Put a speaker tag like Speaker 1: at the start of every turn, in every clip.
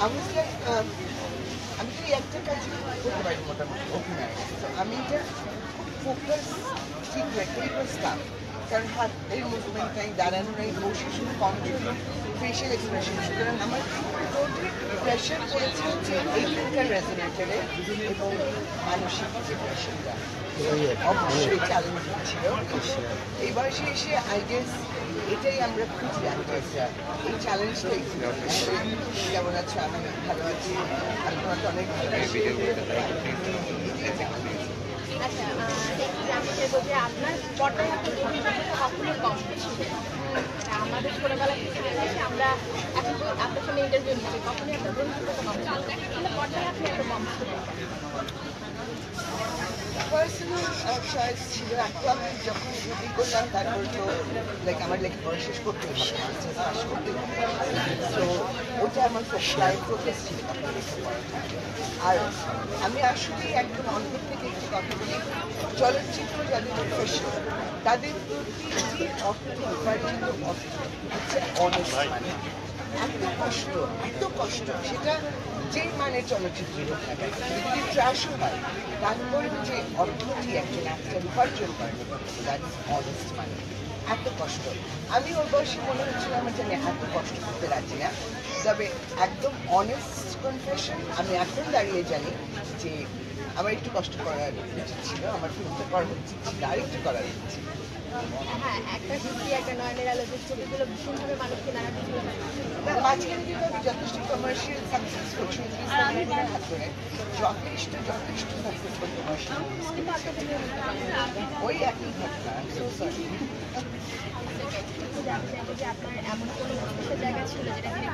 Speaker 1: আমি আমি তো একটা কাজ করতে পারি মোটামুটি অভিনয়, তো আমি এটা খুব ফোকাস ঠিক রেখে করতাম, কারণ হাতের মুভমেন্ট নাই, দাঁড়ানো নেই, বসে শুধু কন্ট্রোল ফেশিয়াল এক্সপ্রেশন, সুতরাং আমার টোটালি প্রেশার পড়েছে হচ্ছে এইখানকার রেজোনেটরে এবং মানসিক যে প্রেশারটা অবশ্যই চ্যালেঞ্জ ছিল। এই বয়সে এসে আই গেস এটাই আমরা খুঁজি অ্যাক্টার্সরা, এই চ্যালেঞ্জটাই ছিল। কেমন আছো? আমি ভালো আছি, আমি তোমাকে অনেক ভালোবাসি।
Speaker 2: আচ্ছা, একটু জানতে চাইবো যে আপনার পর্দায় আপনার অভিজ্ঞতা কখনোই কম ছিল? আমাদের ছোটবেলা থেকে দেখেছি আমরা এখন তো আপনার সঙ্গে ইন্টারভিউ নিচ্ছি, কখনোই আপনার বন্ধুত্ব কম ছিল, কিন্তু পর্দায় আপনি এত কম ছিল।
Speaker 1: পার্সোনাল চয়েস ছিল। একটা আমি যখন ডিউটি করলাম তারপর তো লাইক আমার লেখাপড়া শেষ করতে হবে, পাস করতে হবে, তো ওটা আমার লাইফ ফোকাস ছিল তখন লেখাপড়াটা। আর আমি আসলে একদম অন্তর থেকে একটু কথা বলি, চলচ্চিত্র যাদের প্রফেশন তাদের প্রতিটি অর্থ উপার্জিত অর্থ হচ্ছে অনেস্ট মানে। এত কষ্ট সেটা যেই মানে চলচ্চিত্র হোক না কেন, যদি ট্র্যাশও হয় তারপরে যে অর্থটি একজন অ্যাক্টর উপার্জন করেন দ্যাট ইজ অনেস্ট মানে। এত কষ্ট আমি ওর বয়সে মনে হচ্ছিল আমার যে আমি এত কষ্ট করতে রাজি না, তবে একদম অনেস্ট কনফেশন আমি এখন দাঁড়িয়ে জানি যে আমার একটু কষ্ট করার উচিত ছিল, আমার ফিল্মটা করার উচিত ছিল, আর একটু করার উচিত ছিল।
Speaker 2: হ্যাঁ, একটা হিন্দি একটা নয়নের আলো যে ছবিগুলো ভীষণভাবে মানুষকে নানা কিছু
Speaker 1: মাঝখানে কিন্তু আমি যথেষ্ট কমার্শিয়াল সাকসেস করছি, হাত ধরে যথেষ্ট সাকসেসফুল কমার্শিয়াল ওই একই ঘটনা।
Speaker 2: যে আপনার এমন কোনো নির্দিষ্ট জায়গা ছিল যেটা তিনি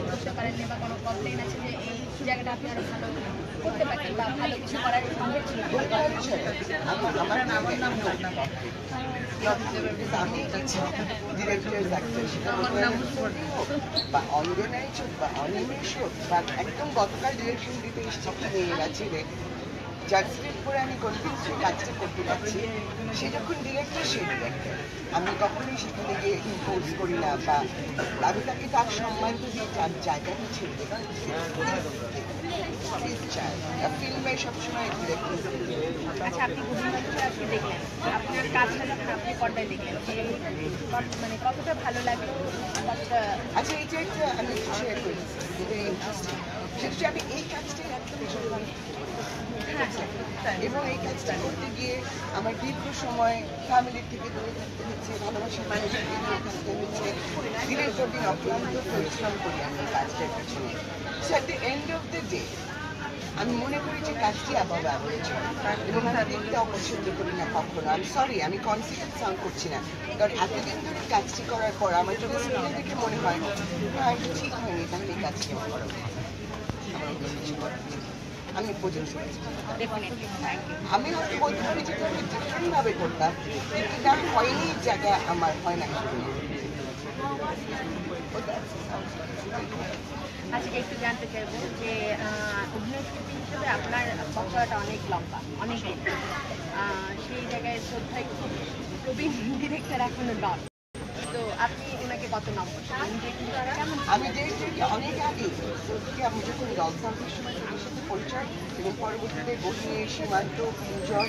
Speaker 2: করতে পারেননি, বা কোনো কমপ্লেন আছে যে এই জায়গাটা আপনি আরো ভালো করতে পারেন বা ভালো কিছু করার সম্ভব ছিল?
Speaker 1: আমি ডিরেক্টর অ্যাক্টর, সেটা বা অর্গানাইজ হোক বা অনিমেষ হোক, বা একদম গতকাল ডিরেকশন দিতে এসেছি নিয়ে গেছে জাজমেন্ট করে আমি কনভিন্স হয়ে কাজটা করতে পারছি, সে যখন ডিরেক্টর সে ডিরেক্টর, আমি কখনোই সেখানে গিয়ে ইম্পোজ করি না, বা আমি তাকে তার সম্মান দিয়ে তার জায়গাটা ছেড়ে দেয়, কারণ চায় ফিল্মে সবসময় ডিরেক্টর।
Speaker 2: আচ্ছা, আপনি গোবিন্দকে আজকে দেখলেন, আপনার কাজটা যখন আপনি পর্দায় দেখলেন মানে কতটা ভালো লাগলো?
Speaker 1: আচ্ছা, এইটা একটা আমি একটু শেয়ার করি, যেটা ইন্টারেস্টিং, সেটা হচ্ছে আমি এই কাজটাই একদম এবং এই কাজটা করতে গিয়ে আমার দীর্ঘ সময় ফ্যামিলির থেকে দূরে থাকতে হচ্ছে, ভালোবাসার মানুষের থেকে দূরে থাকতে হচ্ছে, দিনের পর দিন অক্লান্ত পরিশ্রম করি আমি এই কাজটার পিছনে। So at the end of the day আমি মনে করি যে কাজটি অ্যাবভ অ্যাভারেজ, এবং আমি দেখতে অপছন্দ করি না কখনো। আমি সরি, আমি কনফিডেন্ট সাউন্ড করছি না, কারণ এতদিন ধরে কাজটি করার পর আমার যদি স্ক্রিনে দেখে মনে হয় না এটা ঠিক হয়নি, তাহলে এই কাজটি আমার করা উচিত। আমি পর্যন্ত আমি হয়তো বলতে পারি যে আমি ডিফারেন্টভাবে করতাম, কিন্তু না হয়নি জায়গা আমার হয় না।
Speaker 2: আজকে একটু জানতে চাইবো যে অভিনয় শিল্পী হিসেবে আপনার বছরটা অনেক লম্বা, অনেক দিন, সেই জায়গায় শ্রদ্ধায় প্রবীণ ডিরেক্টর এখনো নন, তো আপনি ওনাকে কত নম্বর?
Speaker 1: আমি ডিরেক্টরকে অনেক আগে আমি যখন রংসাম্পের সময় তাদের সাথে পরিচয়, এবং পরবর্তীতে বহিয়ে সীমান্ত পিঞ্জর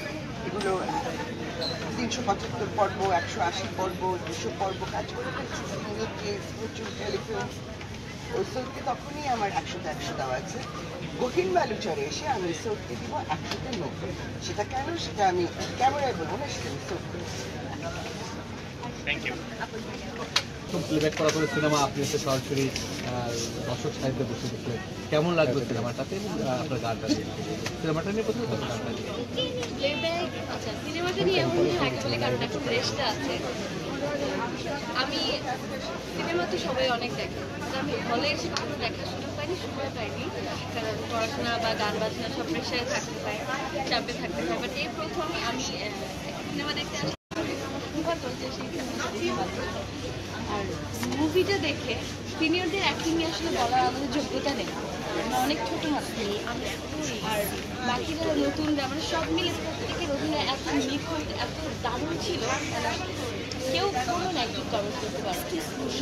Speaker 1: এগুলো 375 পর্ব, 180 পর্ব, 200 পর্ব কাজ করে সিঙ্গল কেস, প্রচুর টেলিফিল্ম, ওই সৌদকে তখনই আমার 100তে 100 দেওয়া আছে। গহীন বালুচরে এসে আমি সৌদকে দিব 100তে 90। সেটা কেন সেটা আমি ক্যামেরায় বলবো না, সেটা আমি সৌদ করেছি।
Speaker 3: খুব প্লেব্যাক করা করে সিনেমা আপনি হচ্ছে সরাসরি দর্শক সাহিত্যে বসে দেখলেন, কেমন লাগলো সিনেমাটাতে? আপনার গানটা দিয়ে সিনেমাটা নিয়ে প্রথমে কত গানটা দিয়ে
Speaker 4: প্লেব্যাক, আচ্ছা সিনেমাটা নিয়ে এমন থাকে বলে কারণ একটা প্রেসটা আছে। আমি সিনেমা তো সবাই অনেক দেখে, আমি হলে এসে কখনো দেখার সুযোগ পাইনি, সময় পাইনি, কারণ পড়াশোনা বা গান বাজনা সব প্রেশারে থাকতে পারে, চাপে থাকতে হয়। বাট এই প্রথম আমি একটা সিনেমা দেখতে আসি, আর মুভিটা দেখে সিনিয়রদের অ্যাক্টিং নিয়ে আসলে বলার আমাদের যোগ্যতা নেই, আমরা অনেক ছোটো মাত্র, আর বাকি যারা নতুন মানে সব মিলে প্রত্যেকের অভিনয় এত নিখুঁত, এত দারুণ ছিল, কেউ কোনো নেগেটিভ কমেন্ট করতে পারবো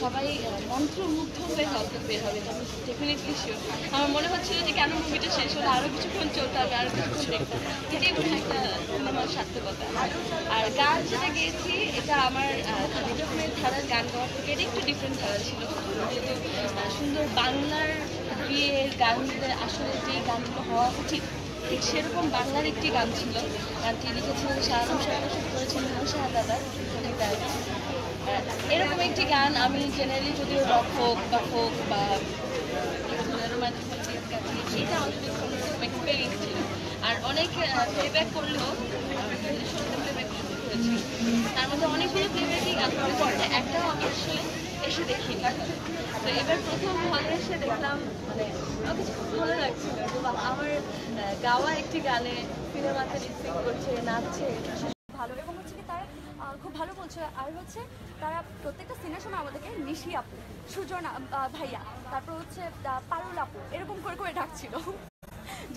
Speaker 4: সবাই মন্ত্রমুগ্ধ হয়ে হল থেকে বের হবে এটা আমি ডেফিনেটলি শিওর আমার মনে হচ্ছিল যে কেন মুভিটা শেষ হলো আরও কিছুক্ষণ চলতে হবে আরও কিছুক্ষণ দেখতে এটাই মনে হয় একটা সিনেমার সার্থকতা আর গান যেটা গেয়েছি এটা আমার রিদমের ধারার গান গাওয়ার থেকে এটা একটু ডিফারেন্ট ধারা ছিল যেহেতু সুন্দর বাংলার বিয়ের গানগুলো আসলে যেই গানগুলো হওয়া উচিত ঠিক সেরকম বাংলার একটি গান ছিল গানটি লিখেছিলেন শাহানাম সাহেবের সাথে করেছিলেন শাহ দাদা এরকম একটি গান আমি জেনারেলি যদিও রক হোক বা ফোক বা রোমান্টিক এটা আমার এক্সপেরিয়েন্স ছিল আর অনেক প্লেব্যাক করলেও প্লেব্যাক শুরু করেছি তার মধ্যে অনেকগুলো প্লেব্যাকই গান করেছে একটাও অবশ্যই এসে দেখিনি তো এবার প্রথম হলে এসে দেখলাম মানে আমার কিছু খুব ভালো লাগছিল আমার গাওয়া একটি গানে সিনেমাতে লিপসিং করছে নাচছে
Speaker 5: ভালো এবং হচ্ছে কি তারা খুব ভালো বলছে আর হচ্ছে তারা প্রত্যেকটা সিনের সময় আমাদেরকে নিশি আপু সুজন ভাইয়া তারপর হচ্ছে পারুল আপু এরকম করে করে ডাকছিল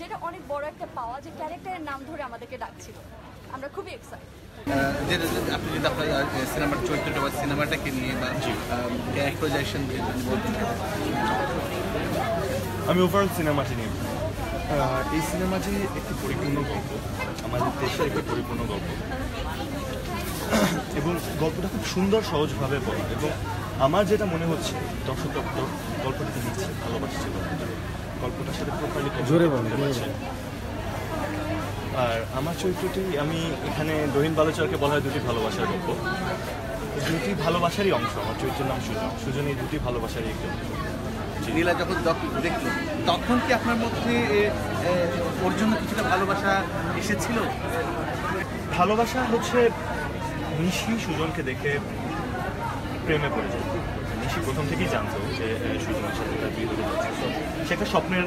Speaker 5: যেটা অনেক বড় একটা পাওয়া যে ক্যারেক্টারের নাম ধরে আমাদেরকে ডাকছিল আমরা খুবই এক্সাইটেড
Speaker 3: আপনি যদি আপনার সিনেমার চরিত্রটা বা সিনেমাটাকে নিয়ে বা ক্যারেক্টারাইজেশন বলতে
Speaker 6: আমি ওভারঅল সিনেমাটি নিয়ে এই সিনেমাটি একটি পরিপূর্ণ গল্প আমাদের দেশের একটি পরিপূর্ণ গল্প এবং গল্পটা খুব সুন্দর সহজভাবে বলা এবং আমার যেটা মনে হচ্ছে দর্শক গল্পটাকে নিচ্ছে ভালোবাসছে গল্পটার সাথে প্রপারলি জোরে বলছে আর আমার চরিত্রটি আমি এখানে রহিম বালুচরকে বলা হয় দুটি ভালোবাসার গল্প দুটি ভালোবাসারই অংশ আমার চরিত্রের নাম সুজন এই দুটি ভালোবাসারই একটি অংশ
Speaker 3: নীলা যখন দেখলো তখন কি আপনার মধ্যে ওর জন্য কিছুটা ভালোবাসা এসেছিল
Speaker 6: ভালোবাসা হচ্ছে নিশি সুজনকে দেখে প্রেমে পড়ে যায় নিশি প্রথম থেকেই জানতো যে সুজনের সাথে তার বিয়ে হতে যাচ্ছে সে একটা স্বপ্নের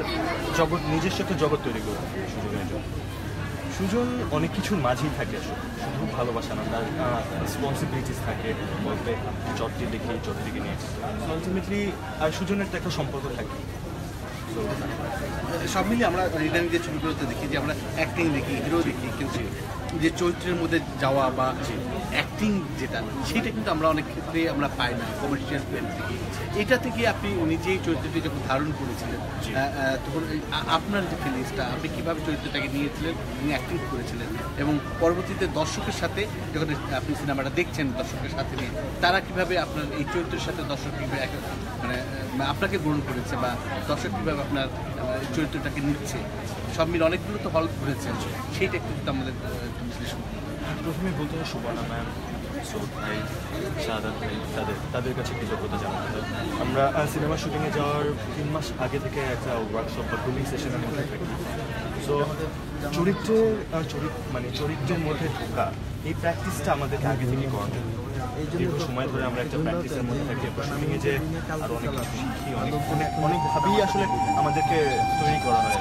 Speaker 6: জগৎ নিজস্ব একটা জগৎ তৈরি করবে সুজনের জন্য সুজন অনেক কিছুর মাঝেই থাকে আসলে শুধু ভালোবাসা না তার রেসপন্সিবিলিটিস থাকে গল্পে চটটি দেখি চটটিকে নিয়ে আলটিমেটলি আর সুজনের তো একটা সম্পর্ক থাকে
Speaker 3: সব মিলিয়ে আমরা ইদানিং যে ছবিগুলোতে দেখি যে আমরা অ্যাক্টিং দেখি হিরো দেখি কিন্তু যে চরিত্রের মধ্যে যাওয়া বা অ্যাক্টিং যেটা সেটা কিন্তু আমরা অনেক ক্ষেত্রে আমরা পাই না কমার্শিয়াল ফিল্ম থেকে এটা থেকে আপনি নিজেই চরিত্রটি যখন ধারণ করেছিলেন তখন আপনার যে ফিলিংসটা আপনি কীভাবে চরিত্রটাকে নিয়েছিলেন এবং অ্যাক্টিং করেছিলেন এবং পরবর্তীতে দর্শকের সাথে যখন আপনি সিনেমাটা দেখছেন দর্শকের সাথে নিয়ে তারা কীভাবে আপনার এই চরিত্রের সাথে দর্শক কীভাবে মানে আপনাকে গ্রহণ করেছে বা দর্শক কীভাবে আপনার চরিত্রটাকে নিচ্ছে সব মিলে অনেকগুলো তো হল ঘুরেছেন সেইটা একটু আমাদের বিশ্লেষণ
Speaker 6: প্রথমে বলতে হয় সুবর্ণা ম্যাম সৌদ ভাই শাহাদাত ভাই তাদের কাছে কৃতজ্ঞতা জানাতে হয় আমরা সিনেমা শুটিংয়ে যাওয়ার 3 মাস আগে থেকে একটা ওয়ার্কশপ বা গ্রুমিং সেশনের মধ্যে থাকি সো চরিত্রের মধ্যে ঢোকা এই প্র্যাকটিসটা আমাদেরকে আগে থেকে করানো দীর্ঘ সময় ধরে আমরা একটা প্র্যাকটিসের মধ্যে থাকি শুটিংয়ে যে আরও অনেক কিছু শিখি অনেকভাবেই আসলে আমাদেরকে তৈরি করা হয়